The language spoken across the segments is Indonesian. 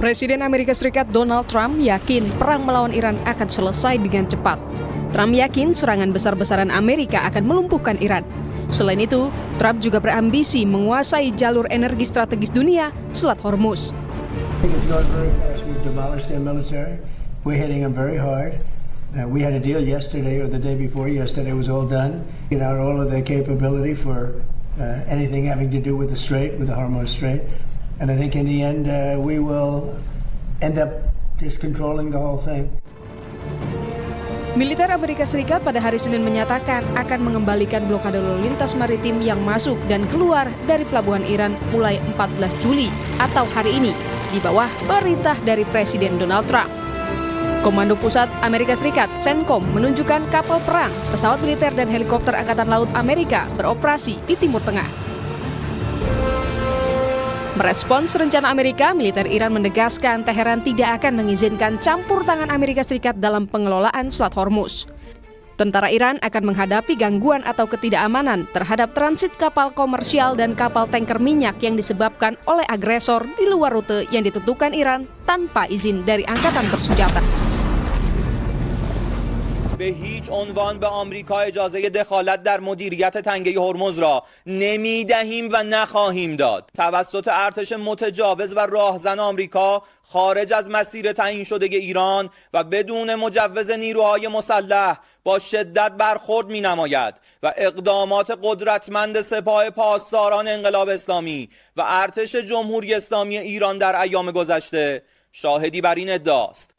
Presiden Amerika Serikat Donald Trump yakin perang melawan Iran akan selesai dengan cepat. Trump yakin serangan besar-besaran Amerika akan melumpuhkan Iran. Selain itu, Trump juga berambisi menguasai jalur energi strategis dunia, Selat Hormuz. We're hitting them very hard. We had a deal yesterday or the day before yesterday was all done. Get out all of their capability for anything having to do with the Strait, with the Hormuz Strait. And I think in the end we will end up just controlling the whole thing. Militer Amerika Serikat pada hari Senin menyatakan akan mengembalikan blokade lalu lintas maritim yang masuk dan keluar dari pelabuhan Iran mulai 14 Juli atau hari ini di bawah perintah dari Presiden Donald Trump. Komando Pusat Amerika Serikat, CENTCOM, menunjukkan kapal perang, pesawat militer dan helikopter Angkatan Laut Amerika beroperasi di Timur Tengah. Merespons rencana Amerika, militer Iran menegaskan Teheran tidak akan mengizinkan campur tangan Amerika Serikat dalam pengelolaan Selat Hormuz. Tentara Iran akan menghadapi gangguan atau ketidakamanan terhadap transit kapal komersial dan kapal tanker minyak yang disebabkan oleh agresor di luar rute yang ditentukan Iran tanpa izin dari angkatan bersenjata. به هیچ عنوان به آمریکا اجازه دخالت در مدیریت تنگه هرمز را نمیدهیم و نخواهیم داد. توسط ارتش متجاوز و راهزن آمریکا خارج از مسیر تعیین شده ایران و بدون مجوز نیروهای مسلح با شدت برخورد می‌نماید و اقدامات قدرتمند سپاه پاسداران انقلاب اسلامی و ارتش جمهوری اسلامی ایران در ایام گذشته شاهدی بر این ادعاست.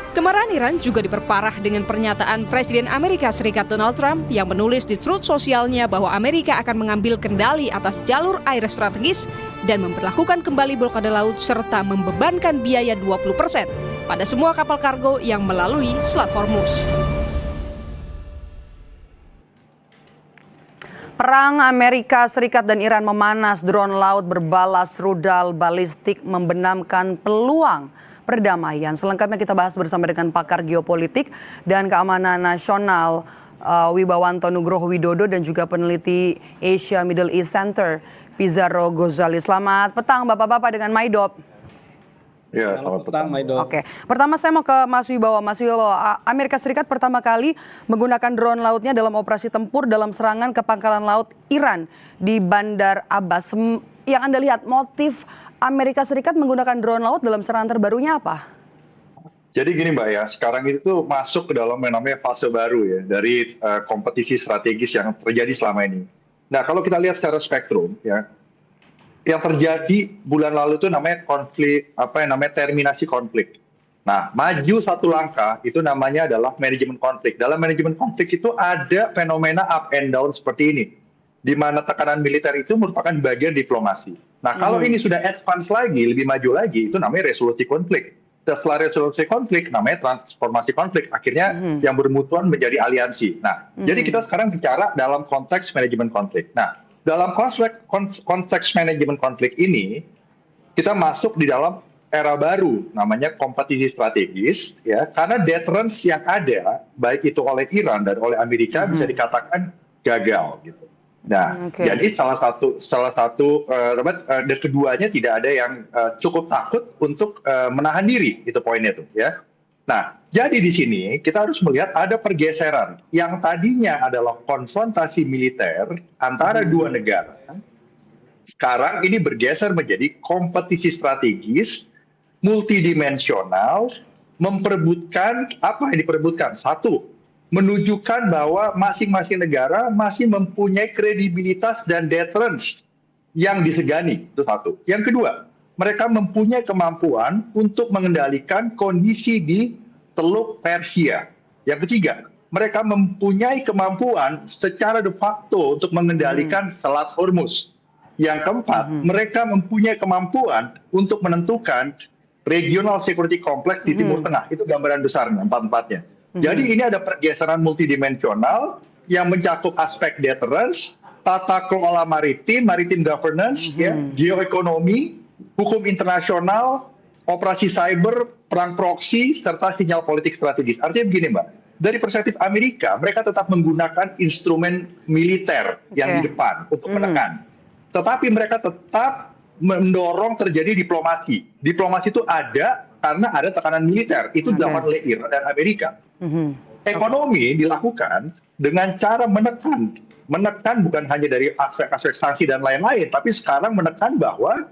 Kemarahan Iran juga diperparah dengan pernyataan Presiden Amerika Serikat Donald Trump yang menulis di Truth Socialnya bahwa Amerika akan mengambil kendali atas jalur air strategis dan memperlakukan kembali blokade laut serta membebankan biaya 20% pada semua kapal kargo yang melalui Selat Hormuz. Perang Amerika Serikat dan Iran memanas, drone laut berbalas rudal balistik membenamkan peluang perdamaian. Selengkapnya kita bahas bersama dengan pakar geopolitik dan keamanan nasional Wibawanto Nugroho Widodo dan juga peneliti Asia Middle East Center Pizarro Ghazali. Selamat petang Bapak-bapak dengan Maidop. Ya, selamat petang Maidop. Oke, pertama saya mau ke Mas Wibawa. Mas Wibawa, Amerika Serikat pertama kali menggunakan drone lautnya dalam operasi tempur dalam serangan ke pangkalan laut Iran di Bandar Abbas. Yang Anda lihat, motif Amerika Serikat menggunakan drone laut dalam serangan terbarunya apa? Jadi gini Mbak ya, sekarang itu masuk ke dalam yang namanya fase baru ya dari kompetisi strategis yang terjadi selama ini. Nah kalau kita lihat secara spektrum ya, yang terjadi bulan lalu itu namanya konflik, terminasi konflik. Nah maju satu langkah itu namanya adalah manajemen konflik. Dalam manajemen konflik itu ada fenomena up and down seperti ini, di mana tekanan militer itu merupakan bagian diplomasi. Nah, kalau ini sudah advance lagi, lebih maju lagi, itu namanya resolusi konflik. Setelah resolusi konflik, namanya transformasi konflik. Akhirnya yang bermutuan menjadi aliansi. Nah, jadi kita sekarang bicara dalam konteks manajemen konflik. Nah, dalam konteks manajemen konflik ini, kita masuk di dalam era baru, namanya kompetisi strategis, ya, karena deterrence yang ada, baik itu oleh Iran dan oleh Amerika, bisa dikatakan gagal, gitu. Nah, jadi salah satu dan keduanya tidak ada yang cukup takut untuk menahan diri, itu poinnya tuh ya. Nah, jadi di sini kita harus melihat ada pergeseran yang tadinya adalah konfrontasi militer antara dua negara. Sekarang ini bergeser menjadi kompetisi strategis, multidimensional, memperebutkan apa yang diperebutkan? Satu, menunjukkan bahwa masing-masing negara masih mempunyai kredibilitas dan deterrence yang disegani, itu satu. Yang kedua, mereka mempunyai kemampuan untuk mengendalikan kondisi di Teluk Persia. Yang ketiga, mereka mempunyai kemampuan secara de facto untuk mengendalikan Selat Hormuz. Yang keempat, mereka mempunyai kemampuan untuk menentukan regional security complex di Timur Tengah. Itu gambaran besarnya, empat-empatnya. Jadi ini ada pergeseran multidimensional yang mencakup aspek deterrence, tata kelola maritim governance, ya, geoekonomi, hukum internasional, operasi cyber, perang proksi, serta sinyal politik strategis. Artinya begini Mbak, dari perspektif Amerika, mereka tetap menggunakan instrumen militer yang di depan untuk menekan. Tetapi mereka tetap mendorong terjadi diplomasi. Diplomasi itu ada karena ada tekanan militer. Itu dilakukan oleh Iran dan Amerika. Ekonomi dilakukan dengan cara menekan bukan hanya dari aspek-aspek sanksi dan lain-lain, tapi sekarang menekan bahwa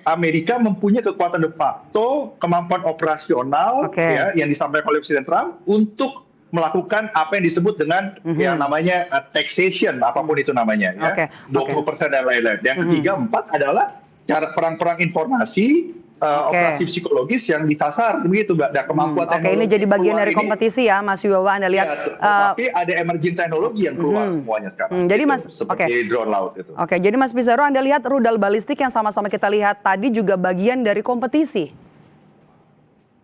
Amerika mempunyai kekuatan de facto, kemampuan operasional ya, yang disampaikan oleh Presiden Trump untuk melakukan apa yang disebut dengan yang namanya taxation, apapun itu namanya, ya, 20% dan lain-lain. Yang ketiga, 4 adalah cara perang-perang informasi, operasi psikologis yang disasar, begitu, Mbak. Dan kemampuan teknologi. Ini jadi bagian dari kompetisi ya, Mas Wibawa, Anda lihat. Ya, tapi ada emerging teknologi yang keluar semuanya sekarang. Jadi Mas, seperti drone laut itu. Jadi Mas Pizarro, Anda lihat rudal balistik yang sama-sama kita lihat tadi juga bagian dari kompetisi.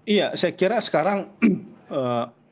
Iya, saya kira sekarang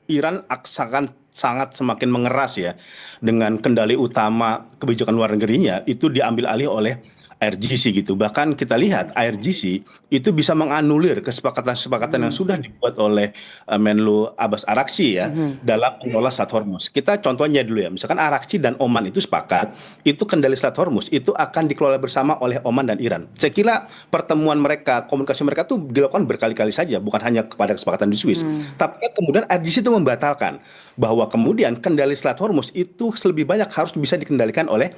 Iran akan sangat semakin mengeras ya dengan kendali utama kebijakan luar negerinya itu diambil alih oleh IRGC gitu. Bahkan kita lihat IRGC itu bisa menganulir kesepakatan-kesepakatan yang sudah dibuat oleh Menlu Abbas Araghchi ya dalam mengelola Selat Hormuz. Kita contohnya dulu ya, misalkan Araghchi dan Oman itu sepakat itu kendali Selat Hormuz itu akan dikelola bersama oleh Oman dan Iran. Saya kira pertemuan mereka, komunikasi mereka tuh dilakukan berkali-kali saja, bukan hanya kepada kesepakatan di Swiss. Tapi kemudian IRGC itu membatalkan bahwa kemudian kendali Selat Hormuz itu lebih banyak harus bisa dikendalikan oleh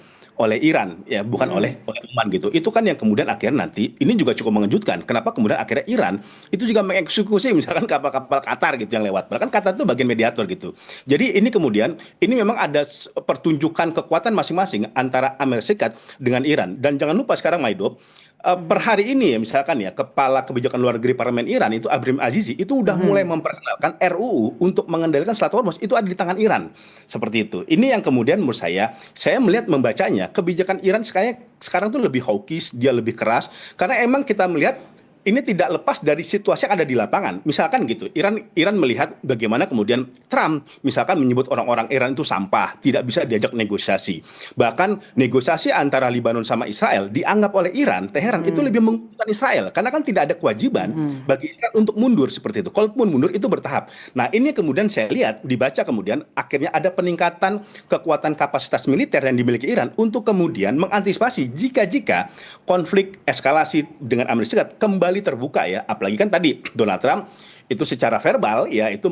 Iran ya, bukan oleh Oman gitu. Itu kan yang kemudian akhirnya nanti ini juga cukup mengejutkan. Kenapa kemudian akhirnya Iran itu juga mengeksekusi misalkan kapal-kapal Qatar gitu yang lewat. Bahkan Qatar itu bagian mediator gitu. Jadi ini kemudian ini memang ada pertunjukan kekuatan masing-masing antara Amerika Serikat dengan Iran. Dan jangan lupa sekarang Maido, per hari ini ya misalkan ya Kepala Kebijakan Luar Negeri Parlemen Iran itu Abrim Azizi itu udah mulai memperkenalkan RUU untuk mengendalikan Selat Hormuz itu ada di tangan Iran seperti itu. Ini yang kemudian menurut saya melihat membacanya kebijakan Iran sekarang tuh lebih hawkish, dia lebih keras karena emang kita melihat ini tidak lepas dari situasi yang ada di lapangan. Misalkan gitu, Iran melihat bagaimana kemudian Trump misalkan menyebut orang-orang Iran itu sampah, tidak bisa diajak negosiasi. Bahkan negosiasi antara Lebanon sama Israel dianggap oleh Iran, Teheran itu lebih menguntungkan Israel karena kan tidak ada kewajiban bagi Israel untuk mundur seperti itu. Kalaupun mundur itu bertahap. Nah, ini kemudian saya lihat dibaca kemudian akhirnya ada peningkatan kekuatan kapasitas militer yang dimiliki Iran untuk kemudian mengantisipasi jika konflik eskalasi dengan Amerika Serikat kembali terbuka ya, apalagi kan tadi Donald Trump itu secara verbal ya itu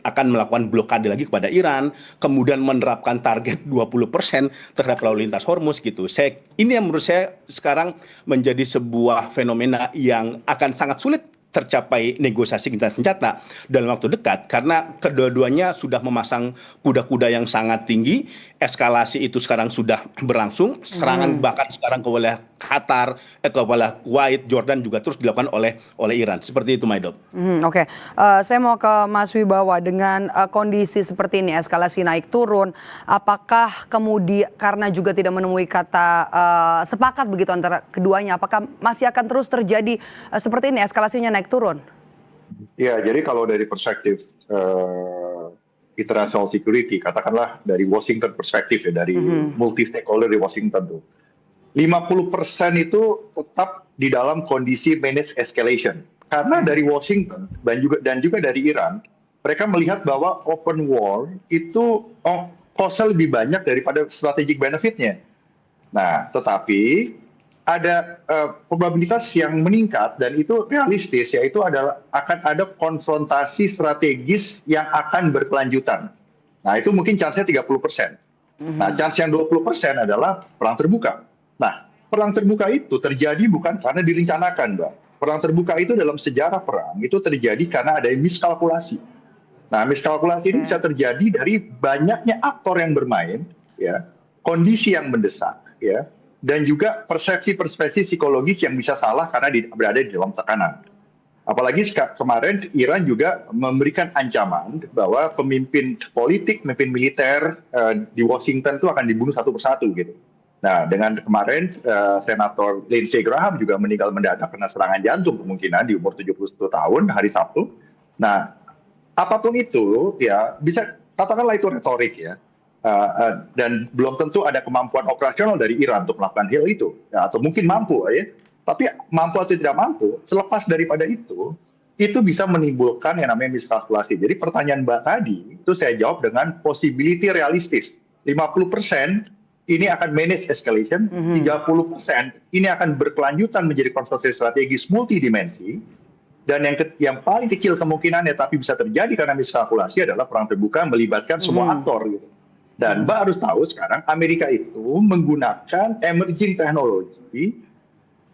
akan melakukan blokade lagi kepada Iran, kemudian menerapkan target 20% terhadap lalu lintas Hormuz gitu. Ini yang menurut saya sekarang menjadi sebuah fenomena yang akan sangat sulit tercapai negosiasi gencatan senjata dalam waktu dekat karena kedua-duanya sudah memasang kuda-kuda yang sangat tinggi. Eskalasi itu sekarang sudah berlangsung, serangan bahkan sekarang ke wilayah Qatar, ke wilayah Kuwait, Jordan juga terus dilakukan oleh Iran. Seperti itu, Maido. Saya mau ke Mas Wibawa dengan kondisi seperti ini, eskalasi naik turun, apakah kemudian karena juga tidak menemui kata sepakat begitu antara keduanya, apakah masih akan terus terjadi seperti ini eskalasinya naik turun? Ya, jadi kalau dari perspektif international security, katakanlah dari Washington perspektif ya, dari multi stakeholder di Washington tuh, 50% itu tetap di dalam kondisi managed escalation. Karena dari Washington dan juga dari Iran, mereka melihat bahwa open war itu cost-nya lebih banyak daripada strategic benefit-nya. Nah, tetapi ada probabilitas yang meningkat dan itu realistis, yaitu akan ada konfrontasi strategis yang akan berkelanjutan. Nah, itu mungkin chance-nya 30%. Nah, chance yang 20% adalah perang terbuka. Nah, perang terbuka itu terjadi bukan karena direncanakan, Mbak. Perang terbuka itu dalam sejarah perang itu terjadi karena ada miskalkulasi. Nah, miskalkulasi ini bisa terjadi dari banyaknya aktor yang bermain, ya, kondisi yang mendesak, ya, dan juga persepsi psikologis yang bisa salah karena berada di dalam tekanan. Apalagi kemarin Iran juga memberikan ancaman bahwa pemimpin politik, pemimpin militer di Washington itu akan dibunuh satu persatu gitu. Nah, dengan kemarin Senator Lindsey Graham juga meninggal mendadak karena serangan jantung kemungkinan di umur 71 tahun hari Sabtu. Nah, apapun itu ya bisa katakanlah itu retorik ya. Dan belum tentu ada kemampuan operasional dari Iran untuk melakukan hal itu, ya, atau mungkin mampu, ya. Tapi mampu atau tidak mampu, selepas daripada itu bisa menimbulkan yang namanya miskalkulasi. Jadi pertanyaan Mbak tadi itu saya jawab dengan possibility realistis, 50% ini akan manage escalation, 30% ini akan berkelanjutan menjadi konsentrasi strategis multidimensi, dan yang paling kecil kemungkinannya tapi bisa terjadi karena miskalkulasi adalah perang terbuka melibatkan semua aktor gitu. Dan Mbak harus tahu sekarang Amerika itu menggunakan emerging technology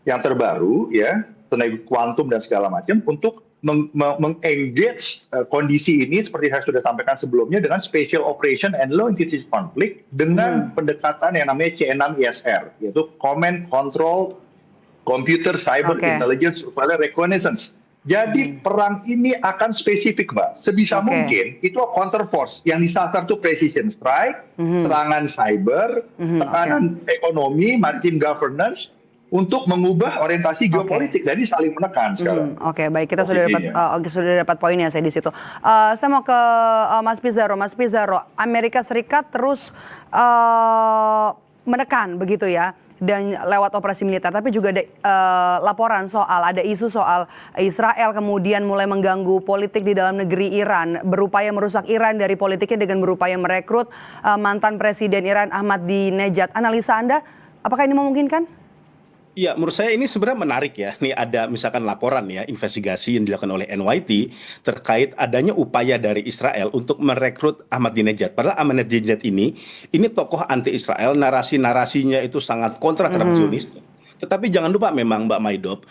yang terbaru ya, teknologi kuantum dan segala macam untuk mengengage kondisi ini seperti saya sudah sampaikan sebelumnya dengan special operation and low intensity conflict dengan pendekatan yang namanya C6ISR, yaitu command control computer cyber intelligence surveillance reconnaissance. Jadi perang ini akan spesifik, Mbak. Sebisa mungkin itu counter force yang disasar itu precision strike, serangan cyber, tekanan ekonomi, maritime governance, untuk mengubah orientasi geopolitik. Jadi saling menekan sekarang. Oke, baik, kita sudah dapat poinnya saya di situ. Saya mau ke Mas Pizarro. Mas Pizarro, Amerika Serikat terus menekan begitu ya, dan lewat operasi militer, tapi juga ada laporan soal, ada isu soal Israel kemudian mulai mengganggu politik di dalam negeri Iran, berupaya merusak Iran dari politiknya dengan berupaya merekrut mantan Presiden Iran Ahmadinejad. Analisa Anda, apakah ini memungkinkan? Iya, menurut saya ini sebenarnya menarik ya. Nih ada misalkan laporan ya, investigasi yang dilakukan oleh NYT terkait adanya upaya dari Israel untuk merekrut Ahmadinejad. Padahal Ahmadinejad ini tokoh anti-Israel, narasi-narasinya itu sangat kontra terhadap Zionis. Tetapi jangan lupa memang Mbak Maidob,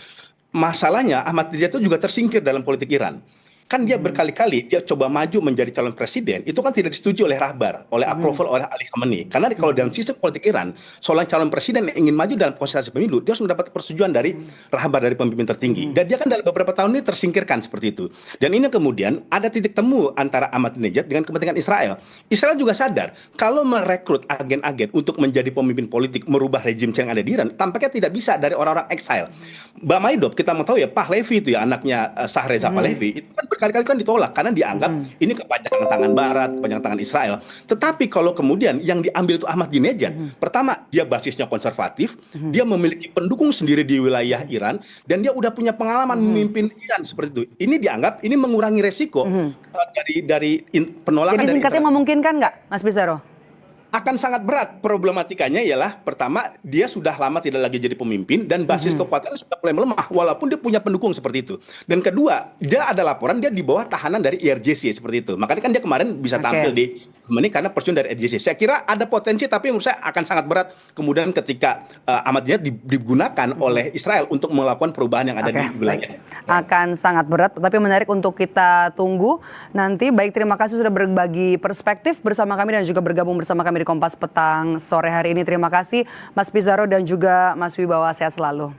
masalahnya Ahmadinejad itu juga tersingkir dalam politik Iran. Kan dia berkali-kali dia coba maju menjadi calon presiden, itu kan tidak disetujui oleh Rahbar, oleh approval oleh Ali Khamenei. Karena kalau dalam sistem politik Iran, seorang calon presiden yang ingin maju dalam konsentrasi pemilu, dia harus mendapat persetujuan dari Rahbar, dari pemimpin tertinggi. Dan dia kan dalam beberapa tahun ini tersingkirkan seperti itu. Dan ini kemudian ada titik temu antara Ahmadinejad dengan kepentingan Israel. Israel juga sadar, kalau merekrut agen-agen untuk menjadi pemimpin politik, merubah rejim yang ada di Iran, tampaknya tidak bisa dari orang-orang exile. Mbak Maidob, kita mau tahu ya, Pahlavi itu ya, anaknya Shahreza Pahlavi, itu kan berkali-kali kan ditolak karena dianggap ini kepanjangan tangan Barat, kepanjangan tangan Israel. Tetapi kalau kemudian yang diambil itu Ahmadinejad, pertama dia basisnya konservatif, dia memiliki pendukung sendiri di wilayah Iran, dan dia udah punya pengalaman memimpin Iran seperti itu. Ini dianggap ini mengurangi resiko dari penolakan. Jadi singkatnya memungkinkan nggak, Mas Pizarro? Akan sangat berat. Problematikanya ialah pertama dia sudah lama tidak lagi jadi pemimpin dan basis kekuatannya sudah mulai melemah walaupun dia punya pendukung seperti itu. Dan kedua, dia ada laporan dia di bawah tahanan dari IRGC seperti itu. Makanya kan dia kemarin bisa tampil di ini karena persetujuan dari IRGC. Saya kira ada potensi, tapi menurut saya akan sangat berat kemudian ketika Ahmadinejad digunakan oleh Israel untuk melakukan perubahan yang ada di wilayah. Akan sangat berat, tapi menarik untuk kita tunggu nanti. Baik, terima kasih sudah berbagi perspektif bersama kami dan juga bergabung bersama kami di Kompas Petang sore hari ini. Terima kasih Mas Pizarro dan juga Mas Wibawa, sehat selalu.